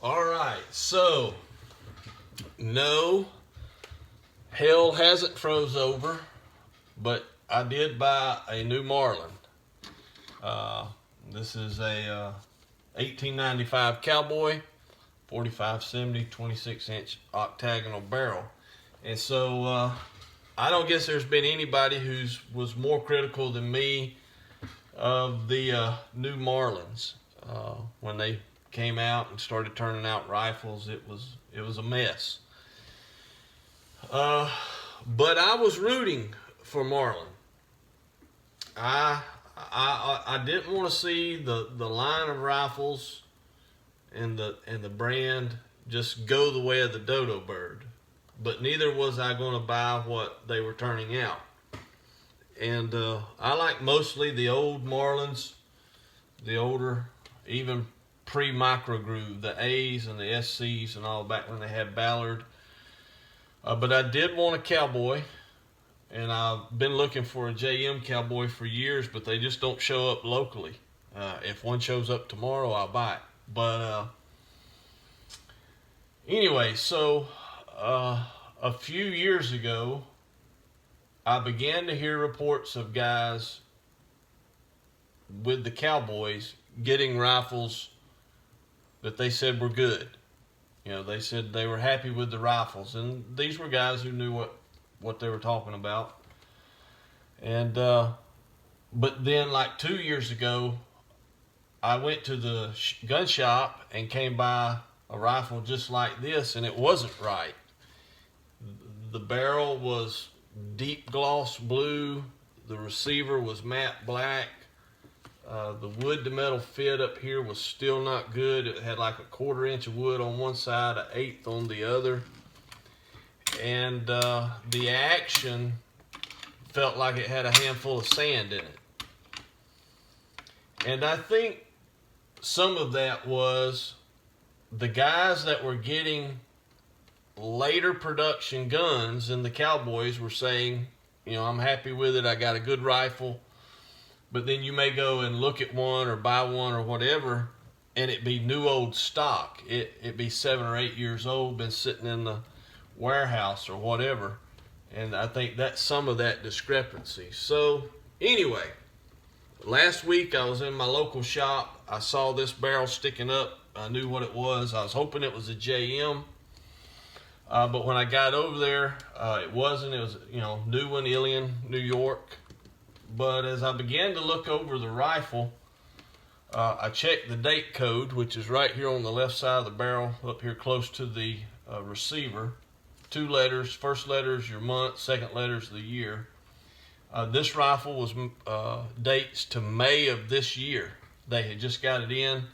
All right, so no, hell hasn't froze over, but I did buy a new Marlin. Uh, this is a 1895 Cowboy, 4570, 26-inch octagonal barrel. And so I don't guess there's been anybody who's was more critical than me of the new Marlins. When they came out and started turning out rifles, it was a mess. But I was rooting for Marlin. I I didn't want to see the line of rifles and the brand just go the way of the dodo bird, but neither was I going to buy what they were turning out. And I like mostly the old Marlins, the older, even pre-micro groove, the A's and the SCs and all back when they had Ballard. But I did want a Cowboy, and I've been looking for a JM Cowboy for years, but they just don't show up locally. If one shows up tomorrow, I'll buy it. But anyway, so a few years ago, I began to hear reports of guys with the Cowboys getting rifles that they said were good. You know, they said they were happy with the rifles, and these were guys who knew what they were talking about. And but then, like 2 years ago, I went to the gun shop and came by a rifle just like this, and it wasn't right. The barrel was deep gloss blue. The receiver was matte black. The wood to metal fit up here was still not good. It had like a 1/4 inch of wood on one side, 1/8 on the other. And the action felt like it had a handful of sand in it. And I think some of that was the guys that were getting later production guns and the Cowboys were saying, you know, I'm happy with it, I got a good rifle. But then you may go and look at one or buy one or whatever, and it be new old stock. It be 7 or 8 years old, been sitting in the warehouse or whatever. And I think that's some of that discrepancy. So anyway, last week I was in my local shop. I saw this barrel sticking up. I knew what it was. I was hoping it was a JM. But when I got over there, it wasn't. It was, new one, Ilion, New York. But as I began to look over the rifle, I checked the date code, which is right here on the left side of the barrel, up here close to the receiver. 2 letters. First letter is your month, second letter is the year. This rifle was dates to May of this year. They had just got it in.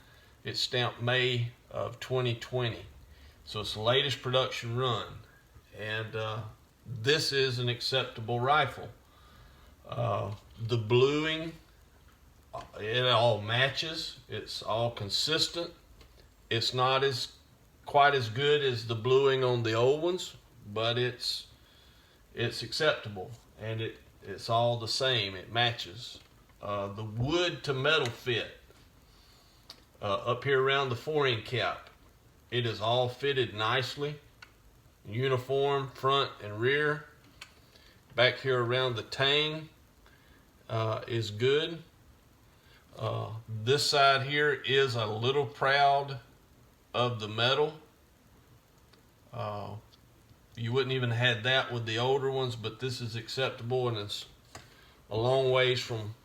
It's stamped May of 2020. So it's the latest production run. And this is an acceptable rifle. The bluing, it all matches. It's all consistent. It's not quite as good as the bluing on the old ones, but it's acceptable, and it's all the same. It matches. The wood to metal fit up here around the fore-end cap, it is all fitted nicely, uniform front and rear. Back here around the tang is good. This side here is a little proud of the metal. You wouldn't even have had that with the older ones, but this is acceptable, and it's a long ways from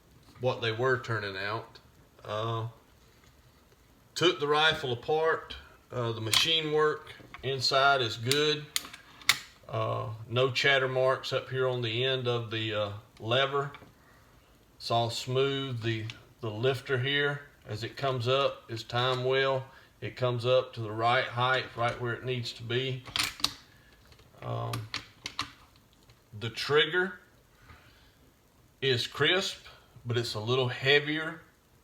what they were turning out. Took the rifle apart. The machine work inside is good. No chatter marks up here on the end of the lever. It's all smooth. The lifter here, as it comes up, is timed well. It comes up to the right height, right where it needs to be. The trigger is crisp, but it's a little heavier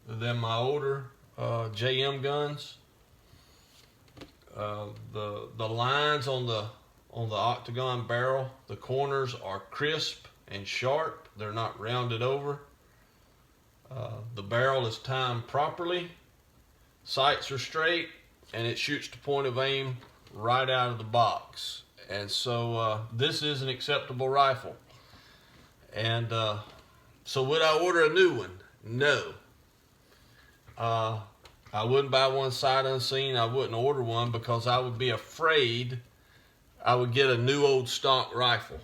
than my older JM guns. The lines on the octagon barrel, the corners are crisp and sharp. They're not rounded over. The barrel is timed properly. Sights are straight. and it shoots to point of aim right out of the box. And so this is an acceptable rifle. And so would I order a new one? No. I wouldn't buy one sight unseen. I wouldn't order one because I would be afraid I would get a new old stock rifle.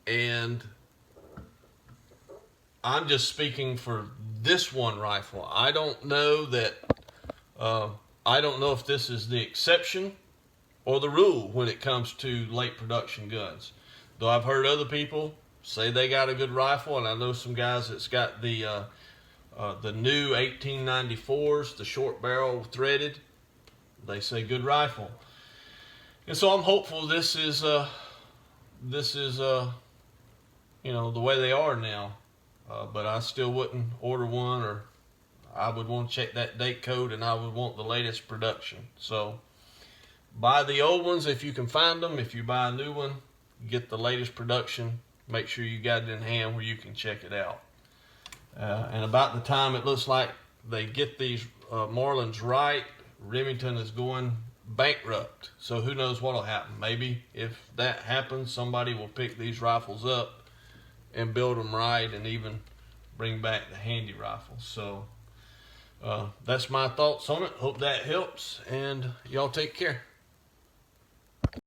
And I'm just speaking for this one rifle. I don't know that, I don't know if this is the exception or the rule when it comes to late production guns. Though I've heard other people say they got a good rifle, and I know some guys that's got the new 1894s, the short barrel threaded. They say good rifle. And so I'm hopeful this is you know, the way they are now. But I still wouldn't order one, or I would want to check that date code, and I would want the latest production. So buy the old ones if you can find them. If you buy a new one, get the latest production. Make sure you got it in hand where you can check it out. And about the time it looks like they get these Marlins right, Remington is going bankrupt. So who knows what will happen. Maybe if that happens, somebody will pick these rifles up and build them right, and even bring back the handy rifles. So that's my thoughts on it. Hope that helps, and y'all take care.